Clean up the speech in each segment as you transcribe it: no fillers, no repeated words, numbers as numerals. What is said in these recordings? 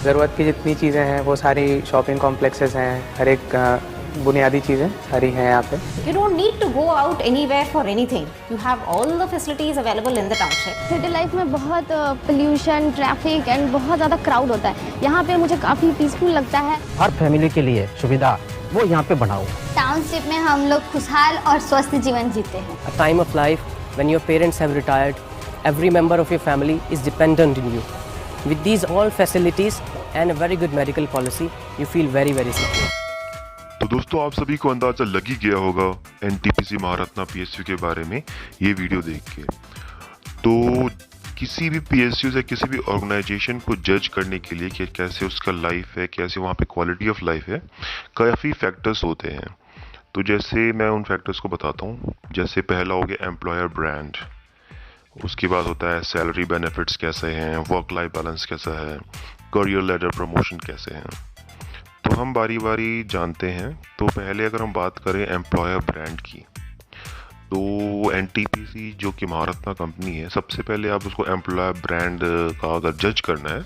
ज़रूरत की जितनी चीज़ें हैं वो सारी शॉपिंग कॉम्प्लेक्सेस हैं, हर एक बुनियादी चीज़ें सारी हैं यहाँ पे। You don't need to go out anywhere for anything. You have all the facilities available in the township. City life में बहुत पोल्यूशन, ट्रैफिक एंड बहुत ज़्यादा क्राउड होता है। यहाँ पे मुझे काफ़ी पीसफुल लगता है। हर फैमिली के लिए सुविधा वो यहाँ पे बना हुआ। टाउनशिप में हम लोग खुशहाल और स्वस्थ जीवन जीते हैं। A time of life when your parents have retired, every member of your family is dependent on you. With these all facilities and a very good medical policy, you feel very, very secure. तो दोस्तों, आप सभी को अंदाजा लग ही गया होगा NTPC Maharatna PSU के बारे में ये वीडियो देख के। तो किसी भी पीएसयू या किसी भी ऑर्गेनाइजेशन को जज करने के लिए कि कैसे उसका लाइफ है, कैसे वहाँ पे क्वालिटी ऑफ लाइफ है, काफ़ी फैक्टर्स होते हैं। तो जैसे मैं उन फैक्टर्स को बताता हूँ। जैसे पहला हो गया एम्प्लॉयर ब्रांड, उसके बाद होता है सैलरी बेनिफिट्स कैसे हैं, वर्क लाइफ बैलेंस कैसा है, करियर लेडर प्रमोशन कैसे हैं। तो हम बारी बारी जानते हैं। तो पहले अगर हम बात करें एम्प्लॉयर ब्रांड की, तो एनटीपीसी जो कि महारत्ना कंपनी है, सबसे पहले आप उसको एम्प्लॉयर ब्रांड का अगर जज करना है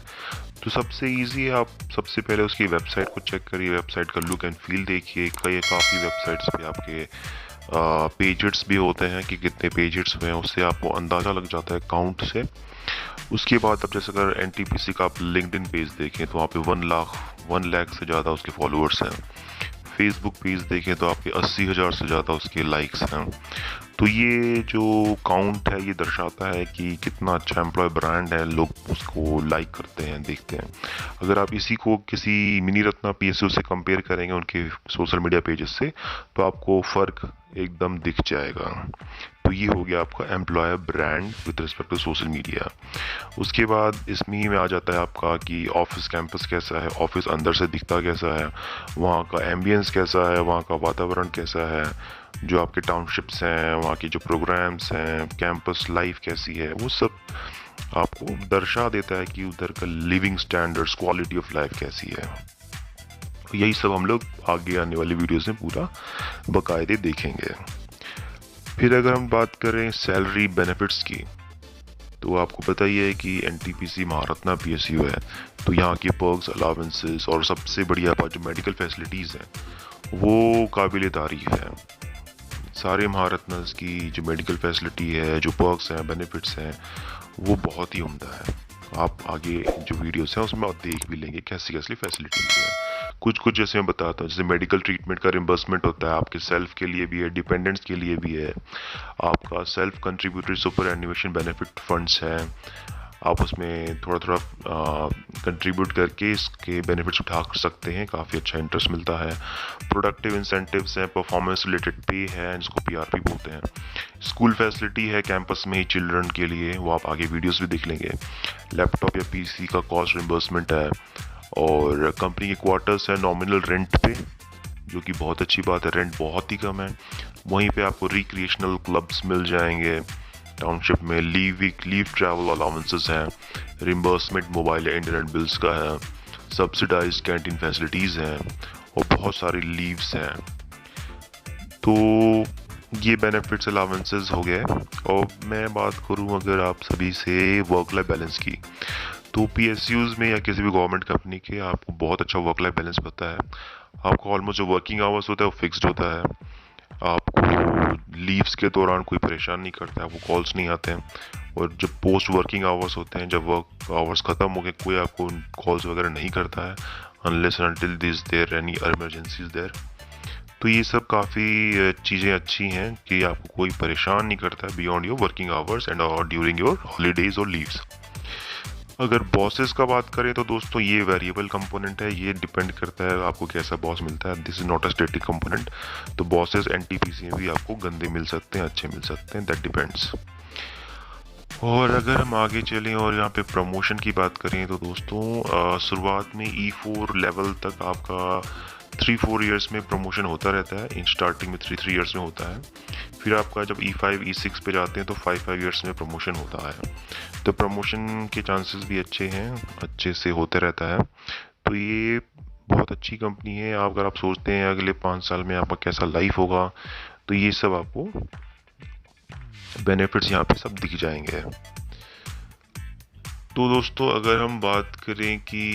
तो सबसे इजी है, आप सबसे पहले उसकी वेबसाइट को चेक करिए, वेबसाइट का लुक एंड फील देखिए। काफ़ी वेबसाइट्स पे आपके पेजेस भी होते हैं कि कितने पेजेस हुए हैं, उससे आपको अंदाज़ा लग जाता है काउंट से। उसके बाद अब जैसे अगर एनटीपीसी का आप लिंक्डइन पेज देखें तो वहाँ पे 1 लाख से ज़्यादा उसके फॉलोअर्स हैं। फेसबुक पेज देखें तो आपके 80,000 से ज़्यादा उसके लाइक्स हैं। तो ये जो काउंट है ये दर्शाता है कि कितना अच्छा एम्प्लॉय ब्रांड है, लोग उसको लाइक करते हैं, देखते हैं। अगर आप इसी को किसी मिनी रत्ना पीएसयू से कंपेयर करेंगे उनके सोशल मीडिया पेजेस से, तो आपको फ़र्क एकदम दिख जाएगा। तो ये हो गया आपका employer brand with respect to social media. उसके बाद इसमें ही में आ जाता है आपका कि ऑफिस कैंपस कैसा है, ऑफिस अंदर से दिखता कैसा है, वहाँ का एम्बियंस कैसा है, वहाँ का वातावरण कैसा है, जो आपके टाउनशिप्स हैं, वहाँ की जो प्रोग्राम्स हैं, कैंपस लाइफ कैसी है, वो सब आपको दर्शा देता है कि उधर का living standards, quality of life कैसी है। यही सब हम लोग आगे आने वाली वीडियोस में पूरा बाकायदे देखेंगे। फिर अगर हम बात करें सैलरी बेनिफिट्स की, तो आपको पता ही है कि एनटीपीसी महारत्ना पीएसयू है, तो यहाँ की पर्क्स, अलावेंसेस और सबसे बढ़िया बात जो मेडिकल फैसिलिटीज़ हैं वो काबिल तारीफ है। सारे महारत्नस की जो मेडिकल फैसिलिटी है, जो पर्क्स हैं, बेनिफिट्स हैं, वो बहुत ही उम्दा है। आप आगे जो वीडियोस हैं उसमें आप देख भी लेंगे कैसी कैसी फैसिलिटीज़ हैं। कुछ जैसे मैं बताता हूँ, जैसे मेडिकल ट्रीटमेंट का रिम्बर्समेंट होता है, आपके सेल्फ के लिए भी है, डिपेंडेंट्स के लिए भी है। आपका self contributory superannuation benefit funds हैं, आप उसमें थोड़ा थोड़ा कंट्रीब्यूट करके इसके बेनिफिट्स उठा सकते हैं, काफ़ी अच्छा इंटरेस्ट मिलता है। प्रोडक्टिव इंसेंटिव्स हैं, परफॉर्मेंस रिलेटेड पे है जिसको पीआरपी बोलते हैं। स्कूल फैसिलिटी है कैंपस में ही चिल्ड्रन के लिए, वो आप आगे वीडियोस भी देख लेंगे। लैपटॉप या पीसी का कॉस्ट रिम्बर्समेंट है, और कंपनी के क्वार्टर्स है नॉमिनल रेंट पे, जो कि बहुत अच्छी बात है, रेंट बहुत ही कम है। वहीं पे आपको रिक्रिएशनल क्लब्स मिल जाएंगे टाउनशिप में, लीव ट्रैवल अलाउंसेस हैं, रिम्बर्समेंट मोबाइल या इंटरनेट बिल्स का है, सब्सिडाइज कैंटीन फैसिलिटीज़ हैं, और बहुत सारी लीव्स हैं। तो ये बेनिफिट्स अलाउंसेस हो गए। और मैं बात करूँ अगर आप सभी से वर्क लाइफ बैलेंस की, तो पीएसयूज़ में या किसी भी गवर्नमेंट कंपनी के आपको बहुत अच्छा वर्क लाइफ बैलेंस पता है। आपको ऑलमोस्ट जो वर्किंग आवर्स होता है वो फिक्स्ड होता है, आपको लीव्स के दौरान कोई परेशान नहीं करता है, वो कॉल्स नहीं आते हैं। और जब पोस्ट वर्किंग आवर्स होते हैं, जब वर्क आवर्स ख़त्म हो गए, कोई आपको कॉल्स वगैरह नहीं करता है, unless until this there any emergencies there. तो ये सब काफ़ी चीज़ें अच्छी हैं कि आपको कोई परेशान नहीं करता है beyond your working hours and और ड्यूरिंग योर हॉलीडेज और लीव्स। अगर बॉसेस का बात करें तो दोस्तों ये वेरिएबल कंपोनेंट है, ये डिपेंड करता है आपको कैसा बॉस मिलता है। This is not a static component. तो बॉसेस एनटीपीसी में भी आपको गंदे मिल सकते हैं, अच्छे मिल सकते हैं, दैट डिपेंड्स। और अगर हम आगे चलें और यहाँ पे प्रमोशन की बात करें तो दोस्तों शुरुआत में E4 लेवल तक आपका 3-4 ईयर्स में प्रमोशन होता रहता है। इन स्टार्टिंग में 3 ईयर्स में होता है। फिर आपका जब E5 E6 पे जाते हैं तो 5 ईयर्स में प्रमोशन होता है। तो प्रमोशन के चांसेस भी अच्छे हैं, अच्छे से होते रहता है। तो ये बहुत अच्छी कंपनी है। आप अगर आप सोचते हैं अगले 5 साल में आपका कैसा लाइफ होगा, तो ये सब आपको बेनिफिट्स यहाँ पे सब दिख जाएंगे। तो दोस्तों अगर हम बात करें कि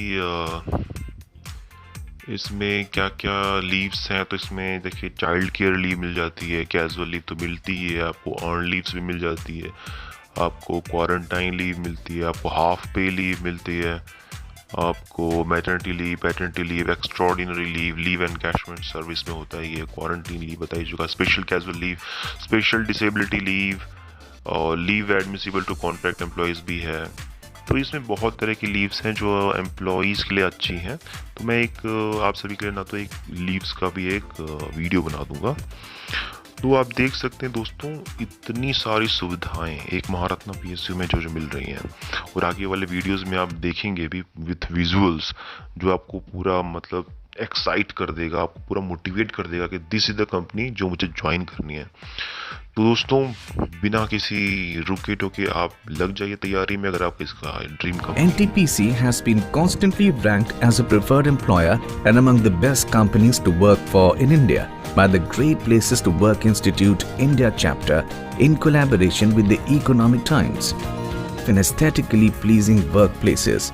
इसमें क्या क्या लीव्स हैं, तो इसमें देखिए चाइल्ड केयर लीव मिल जाती है, कैजुअल लीव तो मिलती ही है, आपको अर्न लीव्स भी मिल जाती है, आपको क्वारंटाइन लीव मिलती है, आपको हाफ पे लीव मिलती है, आपको maternity leave, paternity leave, extraordinary leave, leave encashment service में होता ही है, क्वारंटीन लीव बताई चुका, special casual leave, special disability leave और leave admissible to contract employees भी है। तो इसमें बहुत तरह की लीव्स हैं जो एम्प्लॉयज़ के लिए अच्छी हैं। तो मैं एक आप सभी के लिए ना तो एक लीव्स का भी एक वीडियो बना दूंगा। तो आप देख सकते हैं दोस्तों, इतनी सारी सुविधाएं एक महारत्ना पीएसयू में जो मिल रही हैं, और आगे वाले वीडियोस में आप देखेंगे भी विथ विजुअल्स, जो आपको पूरा मतलब एक्साइट कर देगा, आपको पूरा मोटिवेट कर देगा कि दिस इज द कंपनी जो मुझे ज्वाइन करनी है। तो दोस्तों बिना किसी रुके टोके आप लग जाइए तैयारी में, अगर आप इसका dream company. NTPC has been constantly ranked as a preferred employer and among the best companies to work for in India by the Great Places to Work Institute India chapter in collaboration with the Economic Times. In aesthetically pleasing workplaces,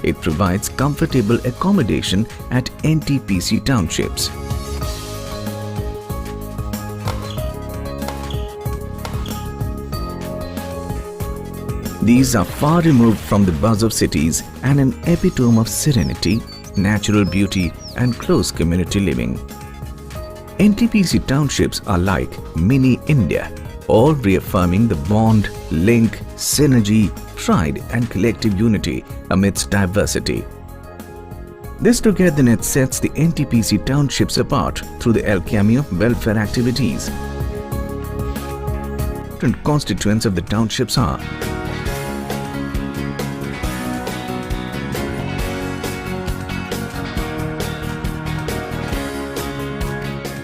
it provides comfortable accommodation at NTPC townships. These are far removed from the buzz of cities and an epitome of serenity, natural beauty and close community living. NTPC townships are like mini India, all reaffirming the bond, link, synergy, pride and collective unity amidst diversity. This togetherness sets the NTPC townships apart through the alchemy of welfare activities. Different constituents of the townships are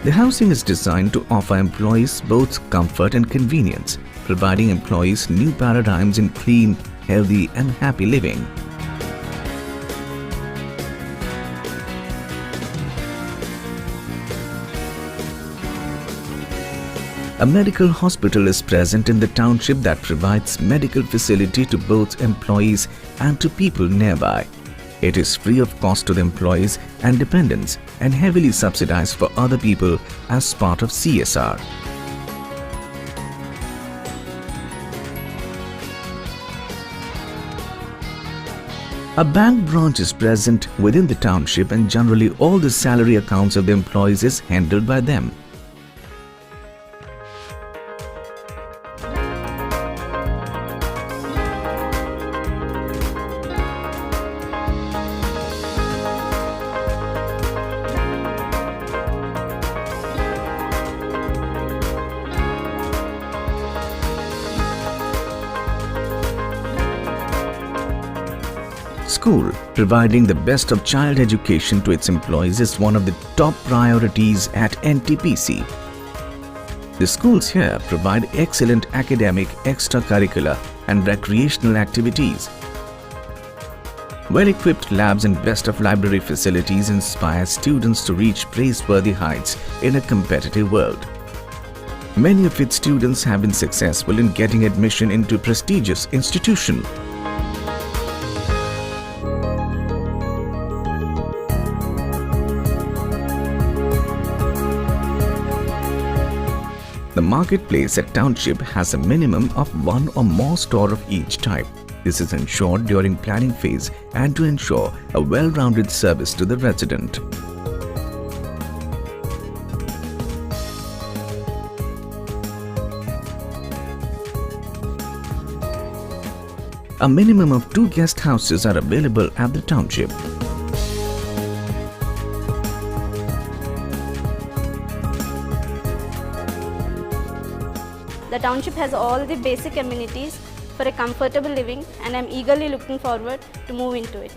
the housing is designed to offer employees both comfort and convenience, providing employees new paradigms in clean, healthy and happy living. A medical hospital is present in the township that provides medical facility to both employees and to people nearby. It is free of cost to the employees and dependents and heavily subsidized for other people as part of CSR. A bank branch is present within the township and generally all the salary accounts of the employees is handled by them. School, providing the best of child education to its employees, is one of the top priorities at NTPC. The schools here provide excellent academic, extracurricular and recreational activities. Well-equipped labs and best of library facilities inspire students to reach praiseworthy heights in a competitive world. Many of its students have been successful in getting admission into prestigious institutions. The marketplace at township has a minimum of one or more store of each type. This is ensured during planning phase and to ensure a well-rounded service to the resident. A minimum of 2 guest houses are available at the township. The township has all the basic amenities for a comfortable living and I am eagerly looking forward to move into it.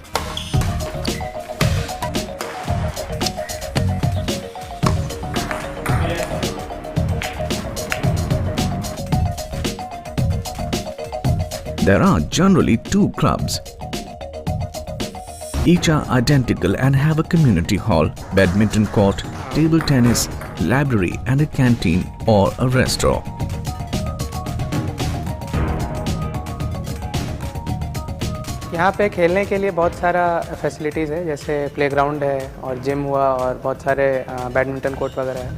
There are generally 2 clubs. Each are identical and have a community hall, badminton court, table tennis, library and a canteen or a restaurant. यहाँ पे खेलने के लिए बहुत सारा facilities है, जैसे playground है और जिम हुआ और बहुत सारे बैडमिंटन कोर्ट वगैरह है।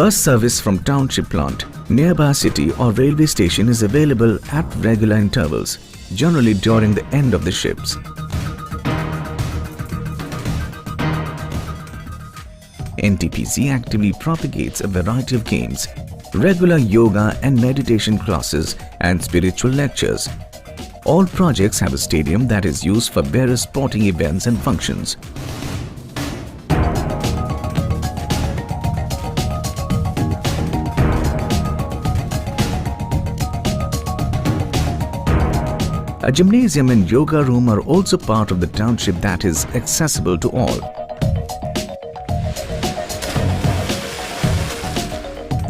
Bus service from township plant, nearby city or railway station is available at regular intervals, generally during the end of the shifts. NTPC actively propagates a variety of games, regular yoga and meditation classes and spiritual lectures. All projects have a stadium that is used for various sporting events and functions. A gymnasium and yoga room are also part of the township that is accessible to all.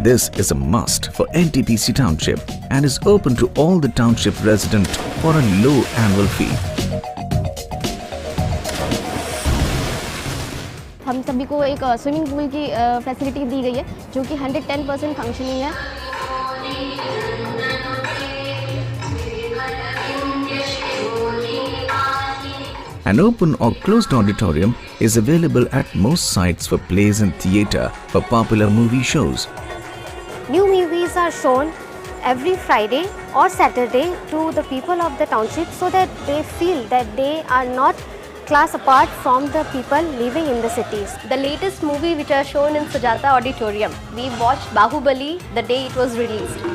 This is a must for NTPC Township and is open to all the township residents for a low annual fee. हम सभी को एक swimming pool की facility दी गई है जो कि 110% functioning है। An open or closed auditorium is available at most sites for plays and theatre for popular movie shows. New movies are shown every Friday or Saturday to the people of the township so that they feel that they are not class apart from the people living in the cities. The latest movie which are shown in Sujata Auditorium, we watched Bahubali the day it was released.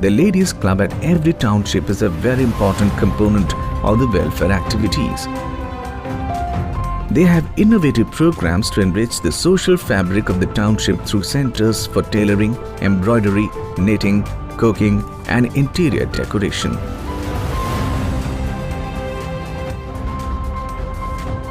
The Ladies Club at every township is a very important component of the welfare activities. They have innovative programs to enrich the social fabric of the township through centers for tailoring, embroidery, knitting, cooking, and interior decoration.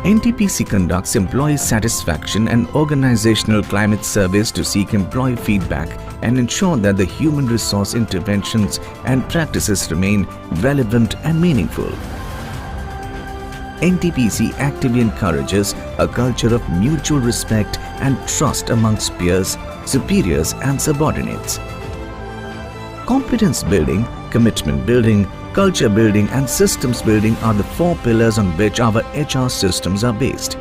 NTPC conducts employee satisfaction and organizational climate surveys to seek employee feedback and ensure that the human resource interventions and practices remain relevant and meaningful. NTPC actively encourages a culture of mutual respect and trust amongst peers, superiors and subordinates. Competence building, commitment building, culture building and systems building are the four pillars on which our HR systems are based.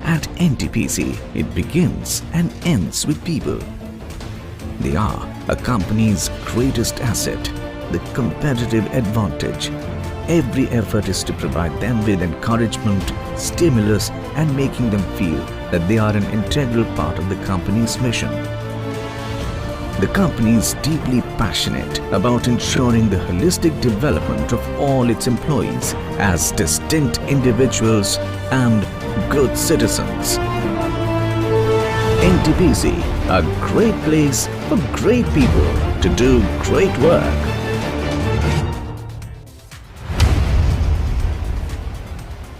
At NTPC, it begins and ends with people. They are a company's greatest asset, the competitive advantage. Every effort is to provide them with encouragement, stimulus, and making them feel that they are an integral part of the company's mission. The company is deeply passionate about ensuring the holistic development of all its employees as distinct individuals and good citizens. NTPC, a great place for great people to do great work.